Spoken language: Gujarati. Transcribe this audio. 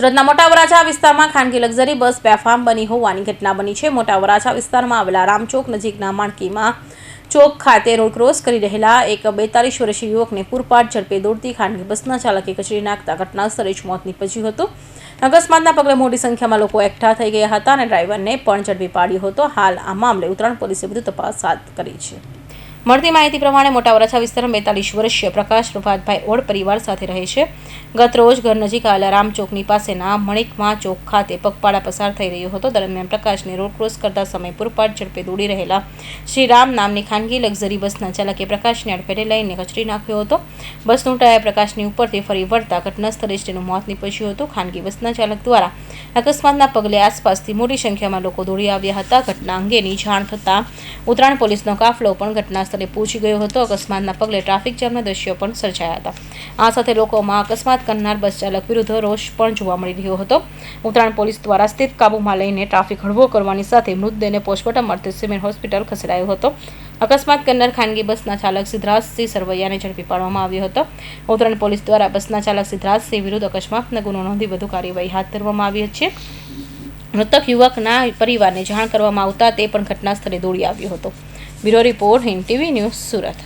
સુરતના મોટા વરાછા વિસ્તારમાં ખાનગી લક્ઝરી બસ બેફામ બની હોવાની ઘટના બની છે। મોટા વરાછા વિસ્તારમાં આવેલા રામચોક નજીકના માણકીમાં ચોક ખાતે રોડ ક્રોસ કરી રહેલા એક 42 વર્ષીય યુવકને પૂરપાટ ઝડપે દોડતી ખાનગી બસના ચાલકે કચડી નાખતા ઘટના સ્થળે જ મોત નીપજ્યું હતું। અકસ્માતના પગલે મોટી સંખ્યામાં લોકો એકઠા થઈ ગયા હતા અને ડ્રાઈવરને પણ ઝડપી પાડ્યો હતો। હાલ આ મામલે ઉત્તરાયણ પોલીસે વધુ તપાસ હાથ કરી છે। મળતી માહિતી પ્રમાણે મોટા વરાછા વિસ્તારમાં 42 વર્ષીય પ્રકાશ પ્રભાતભાઈ ઓડ પરિવાર સાથે રહે છે। ગત રોજ ઘર નજીક આવેલા રામચોકની પાસેના મણિકમાં ચોક ખાતે પગપાળા પસાર થઈ રહ્યો હતો। દરમિયાન પ્રકાશને રોડ ક્રોસ કરતા સમયે પૂરપાટ ઝડપે દોડી રહેલા શ્રીરામ નામની ખાનગી લક્ઝરી બસના ચાલકે પ્રકાશને અડફેટે લઈને કચડી નાખ્યો હતો। બસનું ટાયર પ્રકાશની ઉપરથી ફરી વળતા ઘટના સ્થળે જ તેનું મોત નીપજ્યું હતું। ખાનગી બસના ચાલક દ્વારા અકસ્માતના પગલે આસપાસથી મોટી સંખ્યામાં લોકો દોડી આવ્યા હતા। ઘટના અંગેની જાણ થતાં ઉત્તરાયણ પોલીસનો કાફલો પણ ઘટના સ્થળે પહોંચી ગયો હતો। અકસ્માતના પગલે ટ્રાફિક જામના દ્રશ્યો પણ સર્જાયા હતા। આ સાથે લોકોમાં અકસ્માત કરનાર બસ ચાલક વિરુદ્ધ રોષ પણ જોવા મળી રહ્યો હતો। ઉત્તરાયણ પોલીસ દ્વારા સ્થિતિ કાબૂમાં લઈને ટ્રાફિક હળવો કરવાની સાથે મૃતદેહને પોસ્ટમોર્ટમ અર્થે સિવિલ હોસ્પિટલ ખસેડાયો હતો। અકસ્માત કરનાર ખાનગી બસના ચાલક સિદ્ધરાજસિંહ સરવૈયાને ઝડપી પાડવામાં આવ્યો હતો। ઉત્તરાયણ પોલીસ દ્વારા બસના ચાલક સિદ્ધરાજસિંહ વિરુદ્ધ અકસ્માતનો ગુનો નોંધી વધુ કાર્યવાહી હાથ ધરવામાં આવી છે। મૃતક યુવકના પરિવારને જાણ કરવામાં આવતા તે પણ ઘટના સ્થળે દોડી આવ્યો હતો। Bureau report Hind TV news Surat.